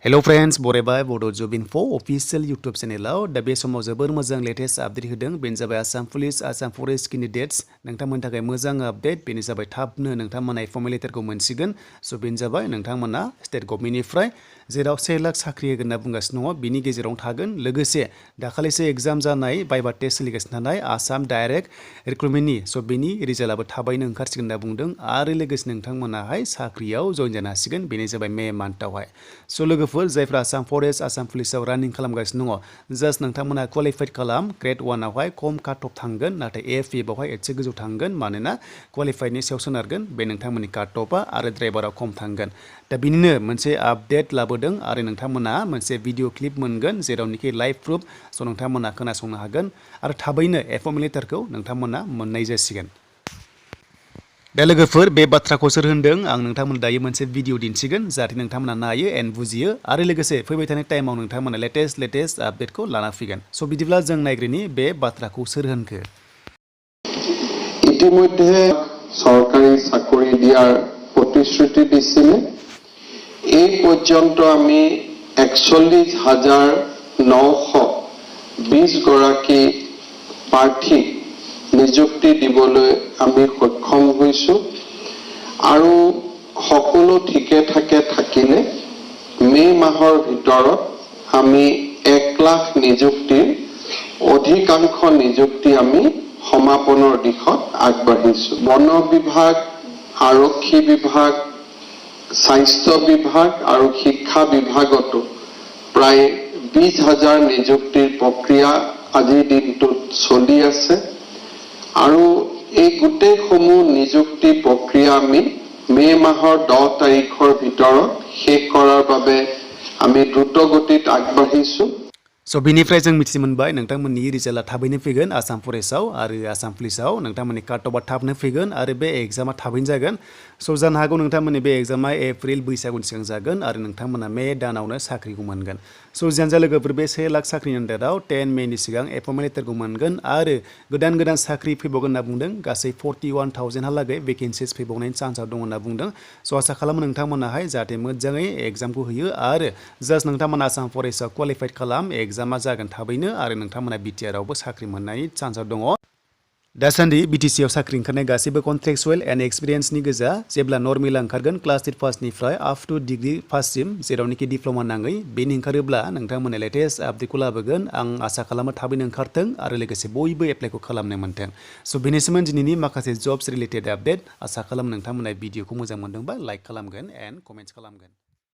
Hello friends, बरायबाय Bodo Job Info official YouTube channel दा बे समाव जोबोर मोजां लेटेस्ट आपडेट होदों बेनो जाबाय Assam police Assam forest candidates नोंथांमोननि थाखाय मोजां आपडेट बेनो जाबाय थाबनो नोंथांमोना फर्मेल लेटारखौ मोनसिगोन सो बेनो जाबाय नोंथांमोना स्टेट गभर्नमेन्टनिफ्राय जेराव 1 लाख साख्रि होगोन होनना बुंगासिनो दङ बिनि गेजेराव थागोन लोगोसे दाखालिसो एग्जाम जानाय बाइबा टेस्ट सोलिगासिनो थानाय आसाम डाइरेक्ट रिक्रुटमेन्टनि सो बेनि रिजाल्टआबो थाबैनो ओंखारसिगोन होनना बुंदों आरो लोगोसे नोंथांमोनाहाय साख्रियाव जइन जानो हासिगोन बेनो जाबाय मे मान्थआवहाय सो लोगोफोर जायफ्रा आसाम फरेस्ट आसाम पुलिसाव रानिं खालामगासिनो दङ जास्ट नोंथांमोना क्वालिफाइड खालाम ग्रेड 1 आवहाय खम काट अफ थांगोन नाथाय एएफए बावहाय एसे गोजौ थांगोन मानोना क्वालिफाइडनि सायाव सोनारगोन बे नोंथांमोननि काट अफआ आरो ड्राइभाराव खम थांगोन दा बिनिनो मोनसे आपडेट लाबोदों आरो नोंथांमोना मोनसे भिडिअ क्लिप मोनगोन जेरावनोखि लाइभ प्रुफ स' नोंथांमोना खोनासंनो हागोन आरो थाबैनो एपइन्टमेन्ट लेटारखौ नोंथांमोना मोननाय जासिगोन दा लोगोफोर बे बाथ्राखौ सोर होनदों आं नोंथांमोन दायो मोनसे भिडिअ दिन्थिगोन जाहाथे नोंथांमोना नायो एन्ड बुजियो आरो लोगोसे फैबाय थानाय टाइमाव नोंथांमोना लेटेस्ट आपडेटखौ लाना फैगोन स' बिदिब्ला जों नायग्रोनि बे बाथ्राखौ सोर होनखो ইতিমধ্যে সরকারি চাকৰি দিয়াৰ প্ৰতিশ্ৰুতি দিছিলে এই পৰ্যন্ত আমি 41,920 গৰাকী প্ৰাৰ্থী নিযুক্তি দিবলৈ আমি সক্ষম হৈছো আৰু সকলো ঠিকে ঠাকে থাকিলে মে মাহৰ ভিতৰত আমি 1 লাখ নিযুক্তিৰ অধিকাংশ নিযুক্তি আমি সমাপনৰ দিশত আগবাঢ়িছো বন বিভাগ আৰক্ষী বিভাগ স্বাস্থ্য বিভাগ আৰু শিক্ষা বিভাগতো প্ৰায় 20,000 নিযুক্তিৰ প্ৰক্ৰিয়া আজিৰ দিনটোত চলি আছে আৰু এই গোটেই সমূহ নিযুক্তি প্ৰক্ৰিয়া আমি মে মাহৰ 10 তাৰিখৰ ভিতৰত শেষ কৰাৰ বাবে আমি দ্ৰুত গতিত আগবাঢ়িছো स' बिनिफ्राय जों मिथिनो मोनबाय नोंथांमोननि रिजाल्टआ थाबैनो फैगोन आसाम फरेस्टआव आरो आसाम पुलिसाव नोंथांमोननि काट अफआ थाबनो फैगोन आरो बे एग्जामा थाबैनो जागोन स' जानो हागौ नोंथांमोननि बे एग्जामा एप्रिल बैसागुनि सिगां जागोन आरो नोंथांमोना मे दानावनो साख्रिखौ मोनगोन स' जियानो जा लोगोफोर बे 1 लाख साख्रिनि आन्दाराव 10 मेनि सिगां एपइन्टमेन्ट लेटारखौ मोनगोन आरो गोदान साख्रि फैबावगोन होनना बुंदों गासै 41,000 हालागै भेकेन्सिस फैबावनायनि चान्सआव दं होनना बुंदों स' आसा खालामो नोंथांमोनाहाय जाहाथे मोजाङै एग्जामखौ होयो आरो जास्ट नोंथांमोना आसाम फरेस्टआव क्वालिफाइड खालाम एग्जामा जागोन थाबैनो आरो नोंथांमोना बिटिआरआवबो साख्रि मोननायनि चान्सआव दङ दासान्दि बिटिसिआव साख्रि ओंखारनाय गासैबो कन्ट्रेक्चुएल एन्ड एक्सपिरियेन्सनि गोजा जेब्ला नर्मेला ओंखारगोन क्लास 8 पासनिफ्राय आप टु डिग्री पाससिम जेरावनोखि डिप्ल'मा नाङै बेनि ओंखारोब्ला नोंथांमोना लेटेस्ट आपडेटखौ लाबोगोन आं आसा खालामो थाबैनो ओंखारथों आरो लोगोसे बयबो एप्लाइखौ खालामनो मोन्थों स' बेनिसिमोन दिनैनि माखासे जब्स रिलेटेड आपडेट आसा खालामो नोंथांमोना भिडिअखौ मोजां मोनदोंबा लाइक खालामगोन एन्ड कमेन्ट्स खालामगोन